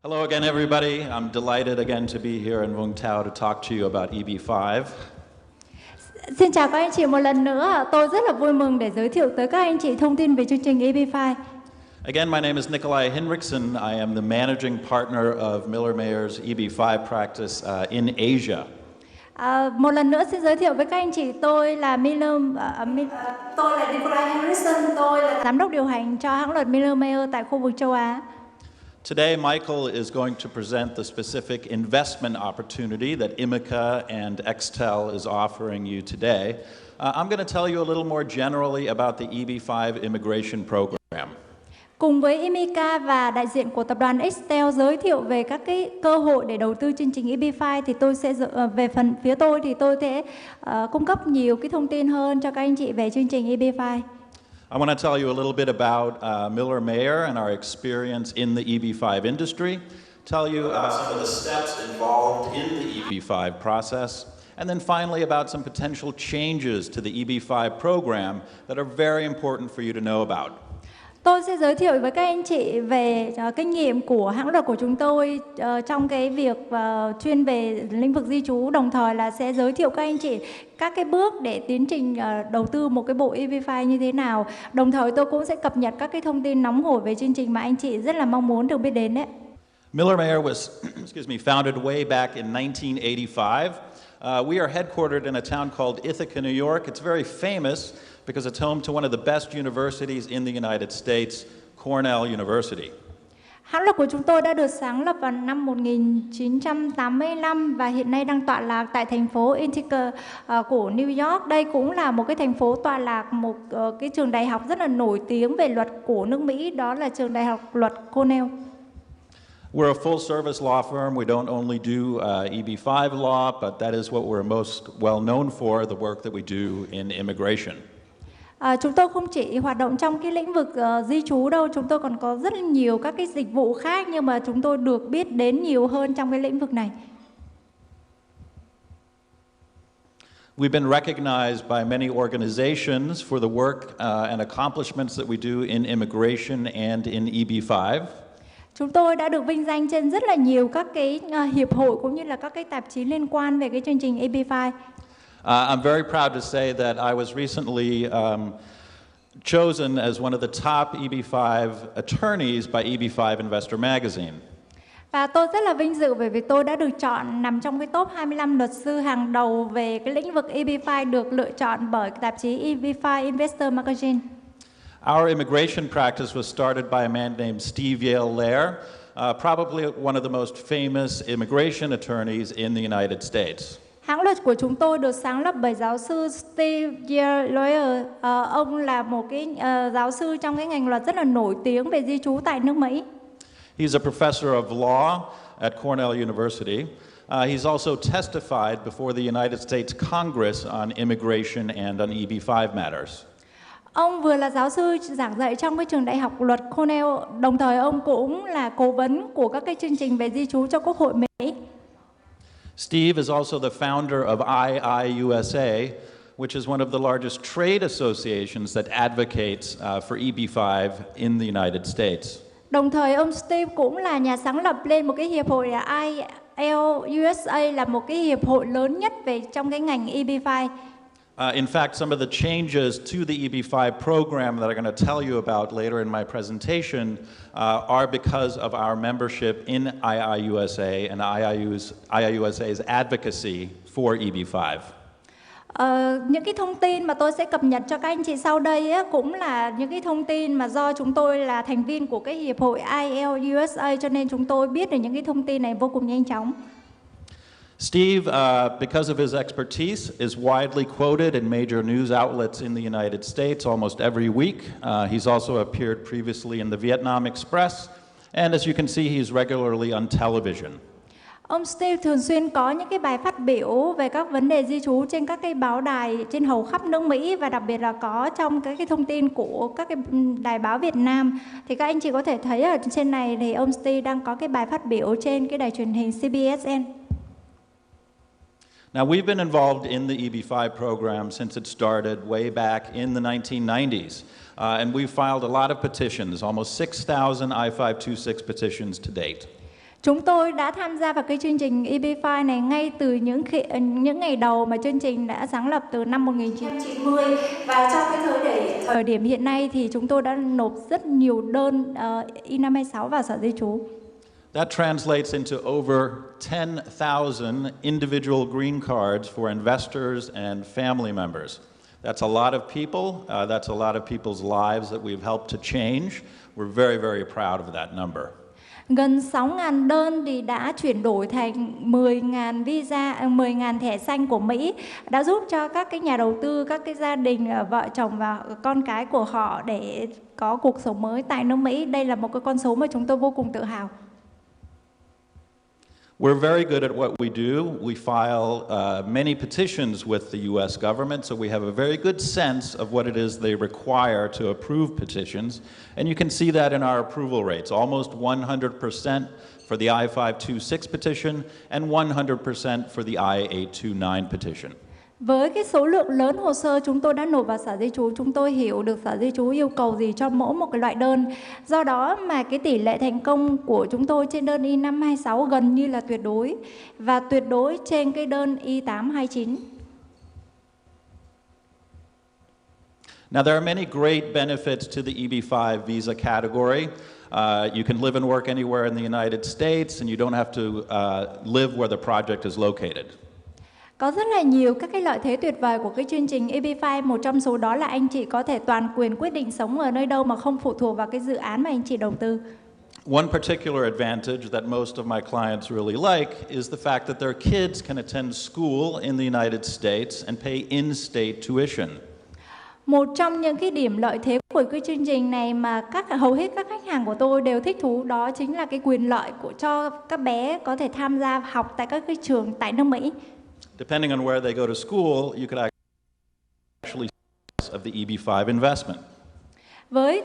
Hello again, everybody. I'm delighted again to be here in Vũng Tàu to talk to you about EB-5. Xin chào các anh chị một lần nữa. Tôi rất là vui mừng để giới thiệu tới các anh chị thông tin về chương trình EB-5. Again, my name is Nikolai Hinrichsen. I am the managing partner of Miller Mayer's EB-5 practice in Asia. Một lần nữa xin giới thiệu với các anh chị, tôi là tôi là Nikolai Hinrichsen, tôi là giám đốc điều hành cho hãng luật Miller Mayer tại khu vực châu Á. Today, Michael is going to present the specific investment opportunity that ImmiCa and Extel is offering you today. I'm going to tell you a little more generally about the EB-5 immigration program. Cùng với ImmiCa và đại diện của tập đoàn Extel giới thiệu về các cái cơ hội để đầu tư chương trình EB-5 thì tôi sẽ về phần phía tôi thì tôi sẽ cung cấp nhiều cái thông tin hơn cho các anh chị về chương trình EB-5. I want to tell you a little bit about Miller Mayer and our experience in the EB-5 industry, tell you about some of the steps involved in the EB-5 process, and then finally about some potential changes to the EB-5 program that are very important for you to know about. Tôi sẽ giới thiệu với các anh chị về kinh nghiệm của hãng luật của chúng tôi trong cái việc chuyên về lĩnh vực di trú, đồng thời là sẽ giới thiệu các anh chị các cái bước để tiến trình đầu tư một cái bộ EB-5 như thế nào. Đồng thời tôi cũng sẽ cập nhật các cái thông tin nóng hổi về chương trình mà anh chị rất là mong muốn được biết đến đấy. Miller Mayer was founded way back in 1985. We are headquartered in a town called Ithaca, New York. It's very famous because it's home to one of the best universities in the United States, Cornell University. Hãng luật của chúng tôi đã được sáng lập vào năm 1985 và hiện nay đang tọa lạc tại thành phố Ithaca của New York. Đây cũng là một cái thành phố tọa lạc một cái trường đại học rất là nổi tiếng về luật của nước Mỹ, đó là trường đại học luật Cornell. We're a full-service law firm. We don't only do EB-5 law, but that is what we're most well known for, the work that we do in immigration. Chúng tôi không chỉ hoạt động trong cái lĩnh vực di trú đâu, chúng tôi còn có rất là nhiều các cái dịch vụ khác, nhưng mà chúng tôi được biết đến nhiều hơn trong cái lĩnh vực này. We've been recognized by many organizations for the work and accomplishments that we do in immigration and in EB-5. Chúng tôi đã được vinh danh trên rất là nhiều các cái hiệp hội cũng như là các cái tạp chí liên quan về cái chương trình EB-5. I'm very proud to say that I was recently chosen as one of the top EB-5 attorneys by EB-5 Investor Magazine. Và tôi rất là vinh dự bởi vì tôi đã được chọn nằm trong cái top 25 luật sư hàng đầu về cái lĩnh vực EB-5 được lựa chọn bởi tạp chí EB-5 Investor Magazine. Our immigration practice was started by a man named Steve Yale Lair, probably one of the most famous immigration attorneys in the United States. Hãng luật của chúng tôi được sáng lập bởi giáo sư Steve Yale Lair. Ông là một cái giáo sư trong cái ngành luật rất là nổi tiếng về di trú tại nước Mỹ. He's a professor of law at Cornell University. He's also testified before the United States Congress on immigration and on EB-5 matters. Ông vừa là giáo sư giảng dạy trong cái trường đại học luật Cornell, đồng thời ông cũng là cố vấn của các cái chương trình về di trú cho Quốc hội Mỹ. Steve is also the founder of IIUSA, which is one of the largest trade associations that advocates for EB-5 in the United States. Đồng thời ông Steve cũng là nhà sáng lập lên một cái hiệp hội là IIUSA, là một cái hiệp hội lớn nhất về trong cái ngành EB-5. In fact, some of the changes to the EB-5 program that I'm going to tell you about later in my presentation are because of our membership in IIUSA and IIUSA's advocacy for EB-5. Những cái thông tin mà tôi sẽ cập nhật cho các anh chị sau đây ấy, cũng là những cái thông tin mà do chúng tôi là thành viên của cái hiệp hội IIUSA, cho nên chúng tôi biết được những cái thông tin này vô cùng nhanh chóng. Steve, because of his expertise, is widely quoted in major news outlets in the United States almost every week. He's also appeared previously in the Vietnam Express, and as you can see, he's regularly on television. Ông Steve thường xuyên có những cái bài phát biểu về các vấn đề di trú trên các cái báo đài trên hầu khắp nước Mỹ, và đặc biệt là có trong cái thông tin của các cái đài báo Việt Nam. Thì các anh chị có thể thấy ở trên này thì ông Steve đang có cái bài phát biểu trên cái đài truyền hình CBSN. Now, we've been involved in the EB-5 program since it started way back in the 1990s. And we've filed a lot of petitions, almost 6,000 I-526 petitions to date. Chúng tôi đã tham gia vào cái chương trình EB-5 này ngay từ những ngày đầu mà chương trình đã sáng lập từ năm 1990, và trong cái thời điểm hiện nay thì chúng tôi đã nộp rất nhiều đơn I-526 vào Sở Di trú. That translates into over 10,000 individual green cards for investors and family members. That's a lot of people. That's a lot of people's lives that we've helped to change. We're very, very proud of that number. Gần 6.000 đơn thì đã chuyển đổi thành 10.000 visa, 10.000 thẻ xanh của Mỹ, đã giúp cho các cái nhà đầu tư, các cái gia đình, vợ chồng và con cái của họ để có cuộc sống mới tại nước Mỹ. Đây là một cái con số mà chúng tôi vô cùng tự hào. We're very good at what we do. We file many petitions with the U.S. government, so we have a very good sense of what it is they require to approve petitions. And you can see that in our approval rates, almost 100% for the I-526 petition and 100% for the I-829 petition. Với cái số lượng lớn hồ sơ chúng tôi đã nộp vào Sở Di trú, chúng tôi hiểu được Sở Di trú yêu cầu gì cho mỗi một cái loại đơn. Do đó mà cái tỷ lệ thành công của chúng tôi trên đơn I-526 gần như là tuyệt đối, và tuyệt đối trên cái đơn I-829. Now, there are many great benefits to the EB-5 visa category. You can live and work anywhere in the United States, and you don't have to live where the project is located. Có rất là nhiều các cái lợi thế tuyệt vời của cái chương trình EB-5. Một trong số đó là anh chị có thể toàn quyền quyết định sống ở nơi đâu mà không phụ thuộc vào cái dự án mà anh chị đầu tư. One particular advantage that most of my clients really like is the fact that their kids can attend school in the United States and pay in-state tuition. Một trong những cái điểm lợi thế của cái chương trình này mà hầu hết các khách hàng của tôi đều thích thú, đó chính là cái quyền lợi cho các bé có thể tham gia học tại các cái trường tại nước Mỹ. Depending on where they go to school, you could actually of the EB-5 investment.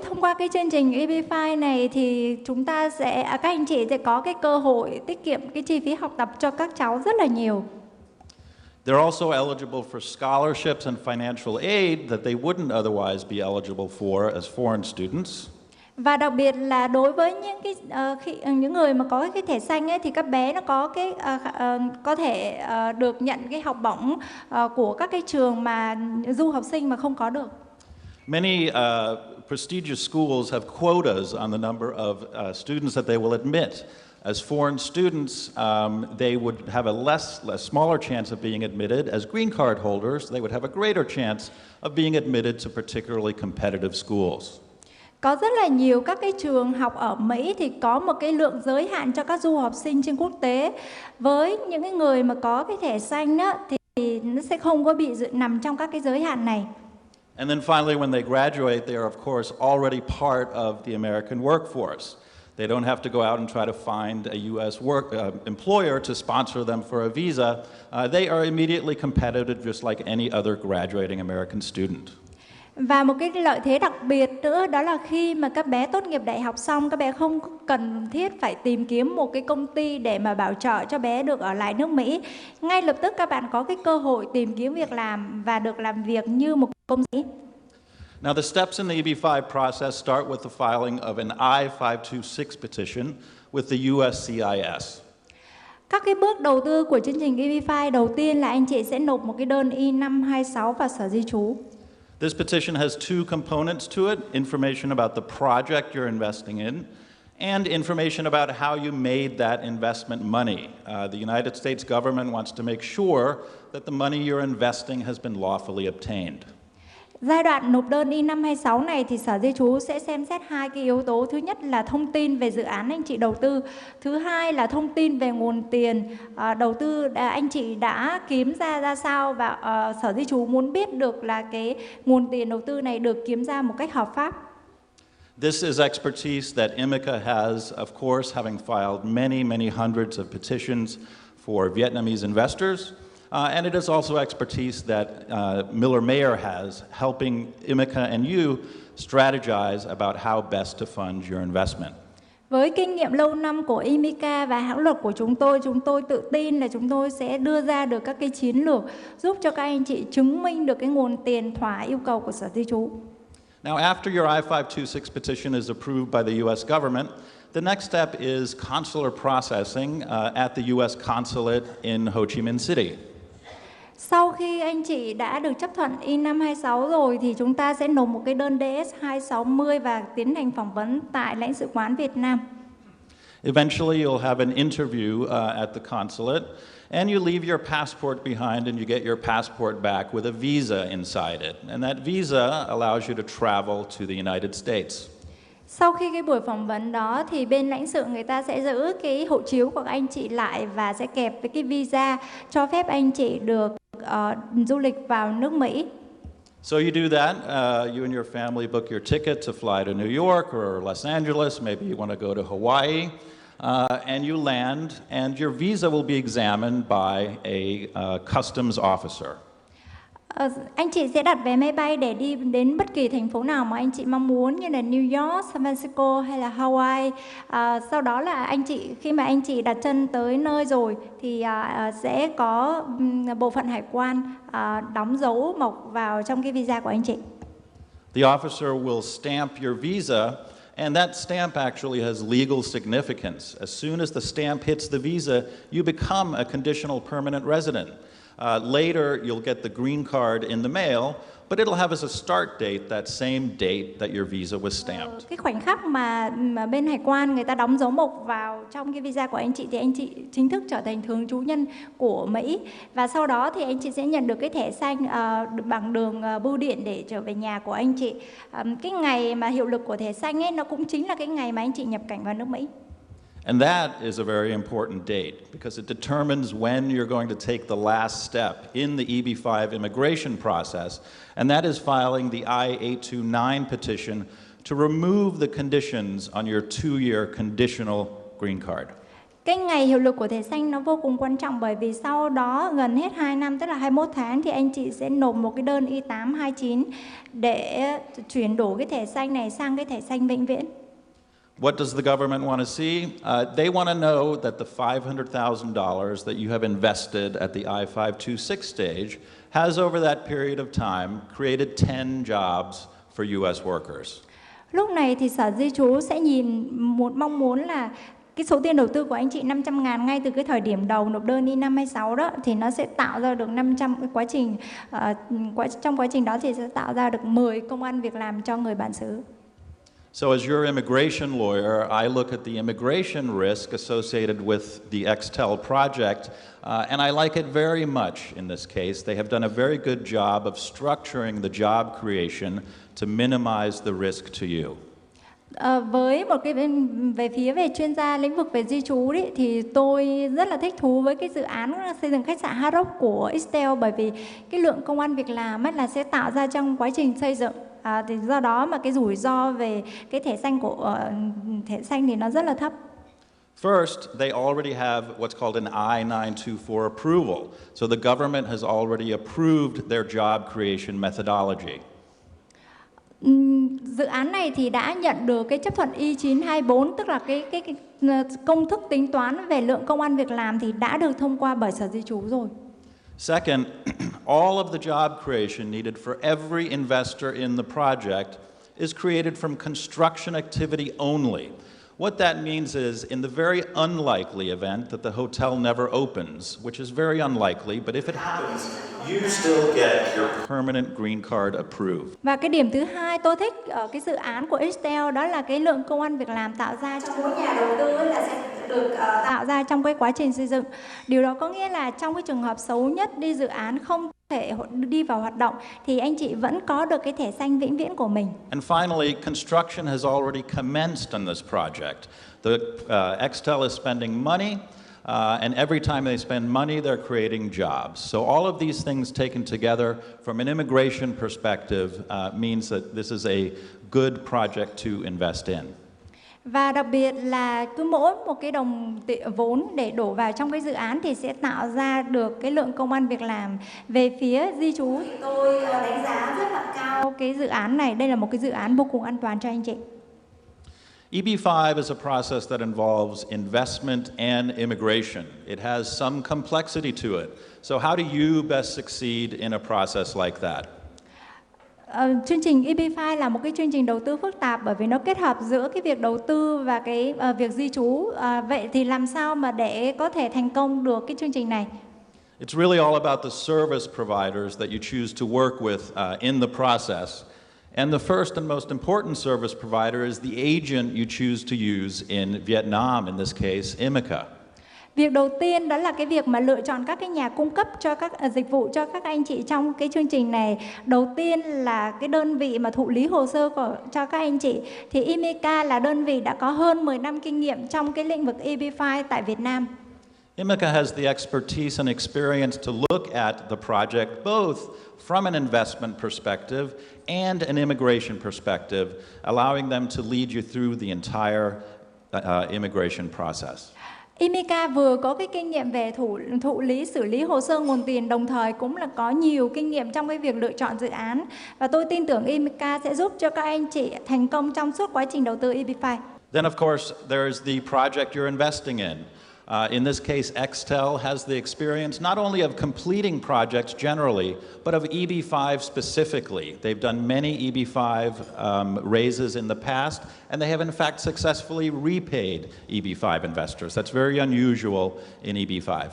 Thông qua cái chương trình EB-5 này thì các anh chị sẽ có cái cơ hội tiết kiệm cái chi phí học tập cho các cháu rất là nhiều. They're also eligible for scholarships and financial aid that they wouldn't otherwise be eligible for as foreign students. Và đặc biệt là đối với những người mà có cái thẻ xanh ấy, thì các bé nó có thể được nhận cái học bổng của các cái trường mà du học sinh mà không có được. Many prestigious schools have quotas on the number of students that they will admit. As foreign students, they would have a smaller chance of being admitted. As green card holders, they would have a greater chance of being admitted to particularly competitive schools. Có rất là nhiều các cái trường học ở Mỹ thì có một cái lượng giới hạn cho các du học sinh trên quốc tế. Với những cái người mà có cái thẻ xanh đó, thì nó sẽ không có bị nằm trong các cái giới hạn này. And then finally, when they graduate, they are of course already part of the American workforce. They don't have to go out and try to find a U.S. employer to sponsor them for a visa. They are immediately competitive just like any other graduating American student. Và một cái lợi thế đặc biệt nữa đó là khi mà các bé tốt nghiệp đại học xong, các bé không cần thiết phải tìm kiếm một cái công ty để mà bảo trợ cho bé được ở lại nước Mỹ. Ngay lập tức các bạn có cái cơ hội tìm kiếm việc làm và được làm việc như một công ty. Now, the steps in the EB-5 process start with the filing of an I-526 petition with the USCIS. Các cái bước đầu tư của chương trình EB-5 đầu tiên là anh chị sẽ nộp một cái đơn I-526 vào Sở Di trú. This petition has two components to it: information about the project you're investing in, and information about how you made that investment money. The United States government wants to make sure that the money you're investing has been lawfully obtained. Giai đoạn nộp đơn I-526 này thì Sở Di trú sẽ xem xét hai cái yếu tố. Thứ nhất là thông tin về dự án anh chị đầu tư. Thứ hai là thông tin về nguồn tiền đầu tư anh chị đã kiếm ra sao, và Sở Di trú muốn biết được là cái nguồn tiền đầu tư này được kiếm ra một cách hợp pháp. This is expertise that ImmiCa has, of course, having filed many, many hundreds of petitions for Vietnamese investors. And it is also expertise that Miller-Mayer has, helping ImmiCa and you strategize about how best to fund your investment. Với kinh nghiệm lâu năm của ImmiCa và hãng luật của chúng tôi tự tin là chúng tôi sẽ đưa ra được các cái chiến lược giúp cho các anh chị chứng minh được cái nguồn tiền thỏa yêu cầu của Sở Di trú. Now, after your I-526 petition is approved by the U.S. government, The next step is consular processing at the U.S. consulate in Ho Chi Minh City. Sau khi anh chị đã được chấp thuận I-526 rồi thì chúng ta sẽ nộp một cái đơn DS-260 và tiến hành phỏng vấn tại lãnh sự quán Việt Nam. Eventually, you'll have an interview at the consulate, and you leave your passport behind and you get your passport back with a visa inside it. And that visa allows you to travel to the United States. Sau khi cái buổi phỏng vấn đó thì bên lãnh sự người ta sẽ giữ cái hộ chiếu của anh chị lại và sẽ kẹp với cái visa cho phép anh chị được du lịch vào nước Mỹ. So you do that, you and your family book your ticket to fly to New York or Los Angeles, maybe you want to go to Hawaii, and you land, and your visa will be examined by a customs officer. Anh chị sẽ đặt vé máy bay để đi đến bất kỳ thành phố nào mà anh chị mong muốn, như là New York, San Francisco hay là Hawaii. Sau đó là khi mà anh chị đặt chân tới nơi rồi thì sẽ có bộ phận hải quan đóng dấu mộc vào trong cái visa của anh chị. The officer will stamp your visa, and that stamp actually has legal significance. As soon as the stamp hits the visa, you become a conditional permanent resident. Later, you'll get the green card in the mail, but it'll have as a start date that same date that your visa was stamped. Cái khoảnh khắc mà bên hải quan người ta đóng dấu mộc vào trong cái visa của anh chị thì anh chị chính thức trở thành thường trú nhân của Mỹ, và sau đó thì anh chị sẽ nhận được cái thẻ xanh bằng đường bưu điện để trở về nhà của anh chị. Cái ngày mà hiệu lực của thẻ xanh ấy nó cũng chính là cái ngày mà anh chị nhập cảnh vào nước Mỹ. And that is a very important date because it determines when you're going to take the last step in the EB-5 immigration process, and that is filing the I-829 petition to remove the conditions on your 2-year conditional green card. Cái ngày hiệu lực của thẻ xanh nó vô cùng quan trọng bởi vì sau đó gần hết 2 năm, tức là 21 tháng thì anh chị sẽ nộp một cái đơn I-829 để chuyển đổi cái thẻ xanh này sang cái thẻ xanh vĩnh viễn. What does the government want to see? They want to know that the $500,000 that you have invested at the I-526 stage has, over that period of time, created 10 jobs for U.S. workers. Lúc này thì Sở Di trú sẽ mong muốn là cái số tiền đầu tư của anh chị 500.000 ngay từ cái thời điểm đầu nộp đơn I-526 đó thì nó sẽ tạo ra được 500 trong quá trình đó thì sẽ tạo ra được 10 công ăn việc làm cho người bản xứ. So as your immigration lawyer, I look at the immigration risk associated with the Extel project, and I like it very much in this case. They have done a very good job of structuring the job creation to minimize the risk to you. Với một cái về chuyên gia lĩnh vực về di trú đấy, thì tôi rất là thích thú với cái dự án xây dựng khách sạn Hard Rock của Extel bởi vì cái lượng công ăn việc làm là sẽ tạo ra trong quá trình xây dựng. Thì do đó mà cái rủi ro về cái thẻ xanh thì nó rất là thấp. First, they already have what's called an I-924 approval. So the government has already approved their job creation methodology. Dự án này thì đã nhận được cái chấp thuận I-924, tức là cái công thức tính toán về lượng công ăn việc làm thì đã được thông qua bởi Sở Di trú rồi. Second, all of the job creation needed for every investor in the project is created from construction activity only. What that means is, in the very unlikely event that the hotel never opens, which is very unlikely, but if it happens, you still get your permanent green card approved. Và cái điểm thứ hai tôi thích ở cái dự án của Extel đó là cái lượng công ăn việc làm tạo ra cho mỗi nhà đầu tư là sẽ được tạo ra trong cái quá trình xây dựng. Điều đó có nghĩa là trong cái trường hợp xấu nhất đi dự án không thể đi vào hoạt động thì anh chị vẫn có được cái thẻ xanh vĩnh viễn của mình. And finally, construction has already commenced on this project. The Extel is spending money, and every time they spend money, they're creating jobs. So all of these things taken together from an immigration perspective means that this is a good project to invest in. Và đặc biệt là cứ mỗi một cái đồng vốn để đổ vào trong cái dự án thì sẽ tạo ra được cái lượng công ăn việc làm. Về phía di trú thì tôi đánh giá rất là cao cái dự án này. Đây là một cái dự án vô cùng an toàn cho anh chị. EB-5 is a process that involves investment and immigration. It has some complexity to it. So how do you best succeed in a process like that? Chương trình EB-5 là một cái chương trình đầu tư phức tạp bởi vì nó kết hợp giữa cái việc đầu tư và cái việc di trú. Vậy thì làm sao mà để có thể thành công được cái chương trình này? It's really all about the service providers that you choose to work with in the process. And the first and most important service provider is the agent you choose to use in Vietnam, in this case, ImmiCa. Việc đầu tiên đó là cái việc mà lựa chọn các cái nhà cung cấp cho các dịch vụ cho các anh chị trong cái chương trình này. Đầu tiên là cái đơn vị mà thụ lý hồ sơ cho các anh chị. Thì ImmiCa là đơn vị đã có hơn 10 năm kinh nghiệm trong cái lĩnh vực EB-5 tại Việt Nam. ImmiCa has the expertise and experience to look at the project both from an investment perspective and an immigration perspective, allowing them to lead you through the entire immigration process. ImmiCa vừa có cái kinh nghiệm về thụ lý xử lý hồ sơ nguồn tiền, đồng thời cũng là có nhiều kinh nghiệm trong cái việc lựa chọn dự án, và tôi tin tưởng ImmiCa sẽ giúp cho các anh chị thành công trong suốt quá trình đầu tư EB-5. Then of course there's the project you're investing in. In this case, Extel has the experience not only of completing projects generally, but of EB-5 specifically. They've done many EB-5 raises in the past, and they have in fact successfully repaid EB-5 investors. That's very unusual in EB-5.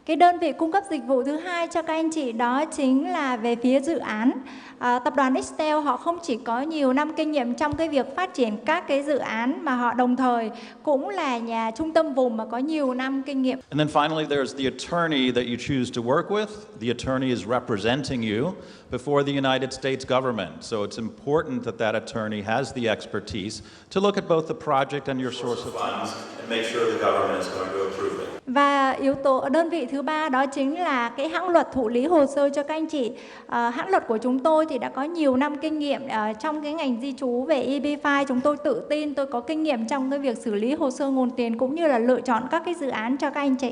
Cái đơn vị cung cấp dịch vụ thứ hai cho các anh chị đó chính là về phía dự án. Tập đoàn Extel họ không chỉ có nhiều năm kinh nghiệm trong cái việc phát triển các cái dự án, mà họ đồng thời cũng là nhà trung tâm vùng mà có nhiều năm kinh nghiệm. And then finally there's the attorney that you choose to work with. The attorney is representing you before the United States government. So it's important that that attorney has the expertise to look at both the project and your source of funds and make sure the government is going to approve it. Và yếu tố đơn vị thứ ba đó chính là cái hãng luật thụ lý hồ sơ cho các anh chị. Hãng luật của chúng tôi thì đã có nhiều năm kinh nghiệm trong cái ngành di trú về EB-5. Chúng tôi tự tin tôi có kinh nghiệm trong cái việc xử lý hồ sơ nguồn tiền cũng như là lựa chọn các cái dự án cho các anh chị.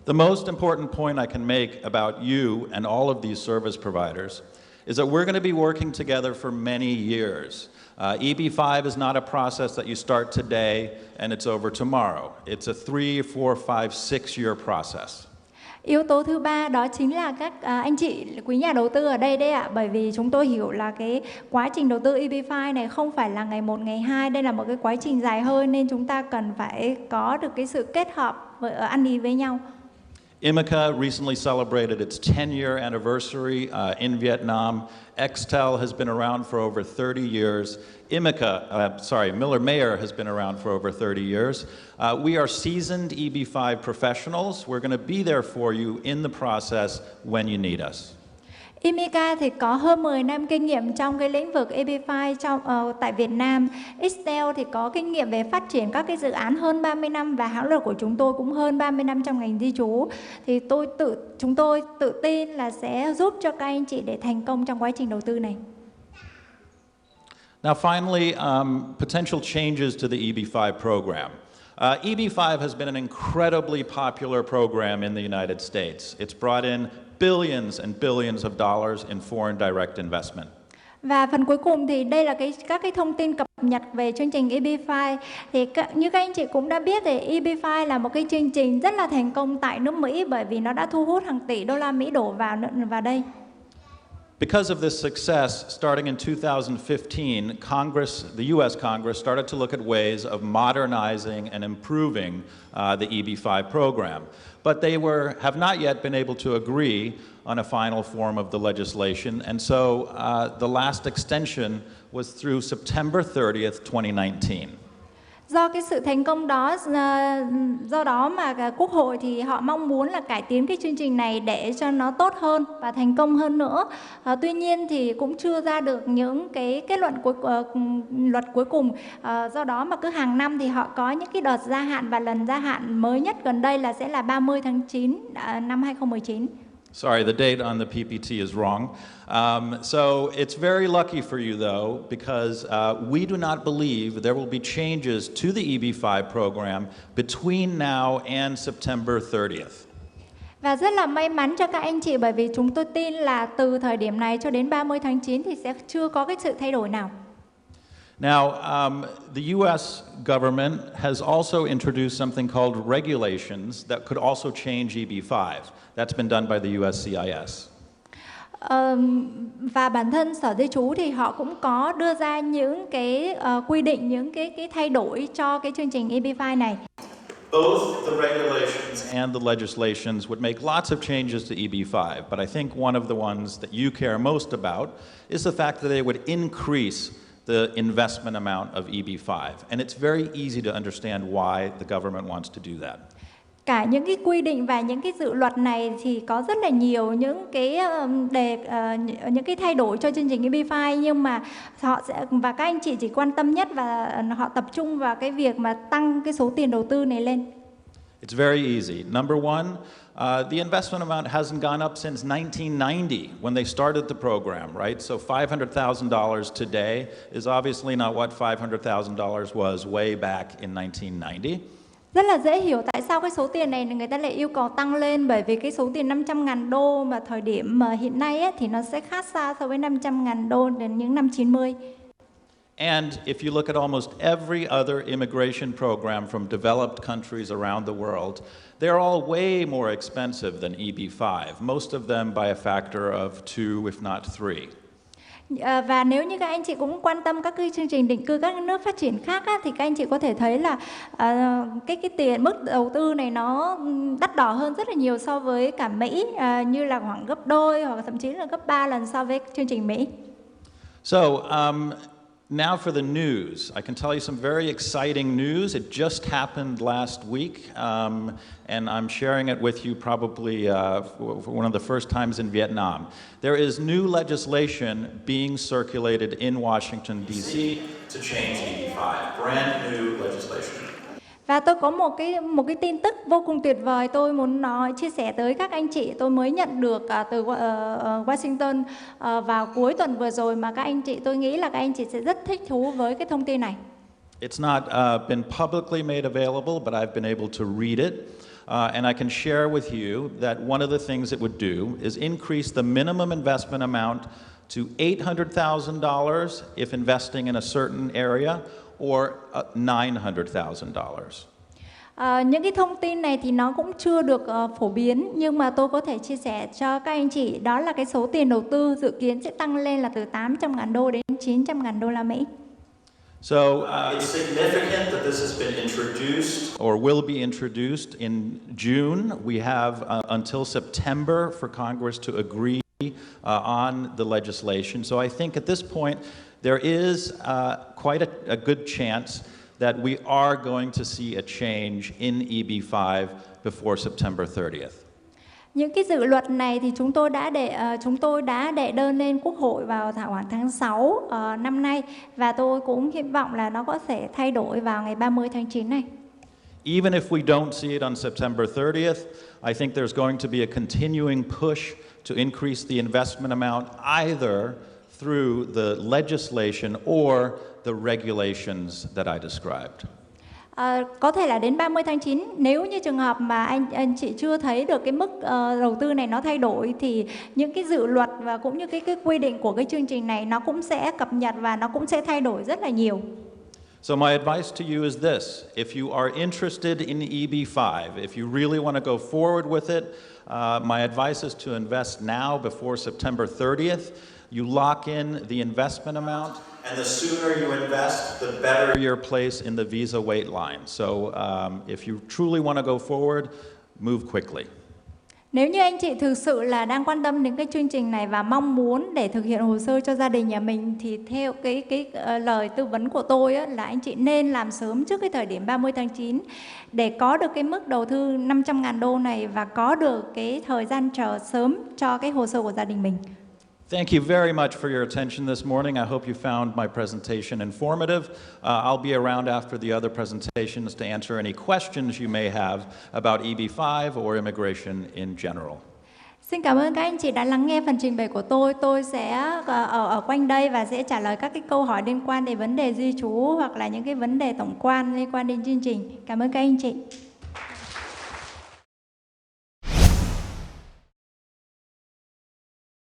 The most important point I can make about you and all of these service providers is that we're going to be working together for many years. EB-5 is not a process that you start today and it's over tomorrow. It's a 3, 4, 5, 6-year process. Yếu tố thứ ba đó chính là các anh chị quý nhà đầu tư ở đây đấy ạ. Bởi vì chúng tôi hiểu là cái quá trình đầu tư EB-5 này không phải là ngày 1, ngày 2. Đây là một cái quá trình dài hơn nên chúng ta cần phải có được cái sự kết hợp ăn ý với nhau. ImmiCa recently celebrated its 10-year anniversary in Vietnam. Extel has been around for over 30 years. Miller-Mayer has been around for over 30 years. We are seasoned EB-5 professionals. We're going to be there for you in the process when you need us. ImmiCa thì có hơn 10 năm kinh nghiệm trong cái lĩnh vực EB-5 tại Việt Nam. Extel thì có kinh nghiệm về phát triển các cái dự án hơn 30 năm và hãng luật của chúng tôi cũng hơn 30 năm trong ngành di trú. Thì chúng tôi tự tin là sẽ giúp cho các anh chị để thành công trong quá trình đầu tư này. Now finally, potential changes to the EB-5 program. EB-5 has been an incredibly popular program in the United States. It's brought in billions and billions of dollars in foreign direct investment. Và phần cuối cùng thì đây là các cái thông tin cập nhật về chương trình EB-5. Thì như các anh chị cũng đã biết thì EB-5 là một cái chương trình rất là thành công tại nước Mỹ bởi vì nó đã thu hút hàng tỷ đô la Mỹ đổ vào đây. Because of this success, starting in 2015, the U.S. Congress started to look at ways of modernizing and improving the EB-5 program. But they have not yet been able to agree on a final form of the legislation, and so the last extension was through September 30th, 2019. Do cái sự thành công đó, do đó mà Quốc hội thì họ mong muốn là cải tiến cái chương trình này để cho nó tốt hơn và thành công hơn nữa. Tuy nhiên thì cũng chưa ra được những cái kết luận luật cuối cùng. Do đó mà cứ hàng năm thì họ có những cái đợt gia hạn, và lần gia hạn mới nhất gần đây là sẽ là 30 tháng 9 năm 2019. Sorry, the date on the PPT is wrong. So it's very lucky for you, though, because we do not believe there will be changes to the EB-5 program between now and September 30th. Và rất là may mắn cho các anh chị bởi vì chúng tôi tin là từ thời điểm này cho đến 30 tháng 9 thì sẽ chưa có cái sự thay đổi nào. Now, the U.S. government has also introduced something called regulations that could also change EB-5. That's been done by the USCIS. Và bản thân Sở Di trú thì họ cũng có đưa ra những cái quy định, những cái thay đổi cho cái chương trình EB-5 này. Both the regulations and the legislations would make lots of changes to EB-5, but I think one of the ones that you care most about is the fact that they would increase the investment amount of EB-5, and it's very easy to understand why the government wants to do that. Cả những cái quy định và những cái dự luật này thì có rất là nhiều những cái những cái thay đổi cho chương trình EB-5, nhưng mà họ sẽ, và các anh chị chỉ quan tâm nhất và họ tập trung vào cái việc mà tăng cái số tiền đầu tư này lên. It's very easy. Number one, the investment amount hasn't gone up since 1990 when they started the program, right? So $500,000 today is obviously not what $500,000 was way back in 1990. Rất là dễ hiểu tại sao cái số tiền này người ta lại yêu cầu tăng lên, bởi vì cái số tiền 500.000 đô mà thời điểm mà hiện nay ấy, thì nó sẽ khác xa so với 500.000 đô đến những năm 90. And if you look at almost every other immigration program from developed countries around the world, they're all way more expensive than EB-5, most of them by a factor of 2, if not 3. Và nếu như các anh chị cũng quan tâm các cái chương trình định cư các nước phát triển khác á, thì các anh chị có thể thấy là cái tiền mức đầu tư này nó đắt đỏ hơn rất là nhiều so với cả Mỹ, như là khoảng gấp đôi hoặc thậm chí là gấp 3 lần so với chương trình Mỹ. So, now for the news. I can tell you some very exciting news. It just happened last week, and I'm sharing it with you probably for one of the first times in Vietnam. There is new legislation being circulated in Washington, D.C. to change EB-5. Brand new legislation. Và tôi có một cái tin tức vô cùng tuyệt vời tôi muốn chia sẻ tới các anh chị. Tôi mới nhận được từ Washington vào cuối tuần vừa rồi mà các anh chị, tôi nghĩ là các anh chị sẽ rất thích thú với cái thông tin này. It's not been publicly made available, but I've been able to read it. And I can share with you that one of the things it would do is increase the minimum investment amount to $800,000 if investing in a certain area, or $900,000. Những cái thông tin này thì nó cũng chưa được phổ biến, nhưng mà tôi có thể chia sẻ cho các anh chị đó là cái số tiền đầu tư dự kiến sẽ tăng lên là từ 800.000 đô đến 900.000 đô la Mỹ. So it's significant that this has been introduced or will be introduced in June. We have until September for Congress to agree on the legislation. So I think at this point there is quite a good chance that we are going to see a change in EB-5 before September 30th. Những cái dự luật này thì chúng tôi đã đệ đơn lên Quốc hội vào khoảng tháng 6 năm nay, và tôi cũng hy vọng là nó có thể thay đổi vào ngày 30 tháng 9 này. Even if we don't see it on September 30th, I think there's going to be a continuing push to increase the investment amount either through the legislation or the regulations that I described. Có thể là đến 30 tháng 9, nếu như trường hợp mà anh chị chưa thấy được cái mức đầu tư này nó thay đổi, thì những cái dự luật và cũng như cái quy định của cái chương trình này nó cũng sẽ cập nhật và nó cũng sẽ thay đổi rất là nhiều. So my advice to you is this: if you are interested in EB-5, if you really want to go forward with it, my advice is to invest now before September 30th. You lock in the investment amount, and the sooner you invest, the better your place in the visa wait line. So if you truly want to go forward, move quickly. Nếu như anh chị thực sự là đang quan tâm đến cái chương trình này và mong muốn để thực hiện hồ sơ cho gia đình nhà mình, thì theo cái lời tư vấn của tôi á, là anh chị nên làm sớm trước cái thời điểm 30 tháng 9 để có được cái mức đầu tư 500.000 đô này và có được cái thời gian chờ sớm cho cái hồ sơ của gia đình mình. Thank you very much for your attention this morning. I hope you found my presentation informative. I'll be around after the other presentations to answer any questions you may have about EB-5 or immigration in general. Xin cảm ơn các anh chị đã lắng nghe phần trình bày của tôi. Tôi sẽ ở quanh đây và sẽ trả lời các cái câu hỏi liên quan đến vấn đề di trú hoặc là những cái vấn đề tổng quan liên quan đến chương trình. Cảm ơn các anh chị.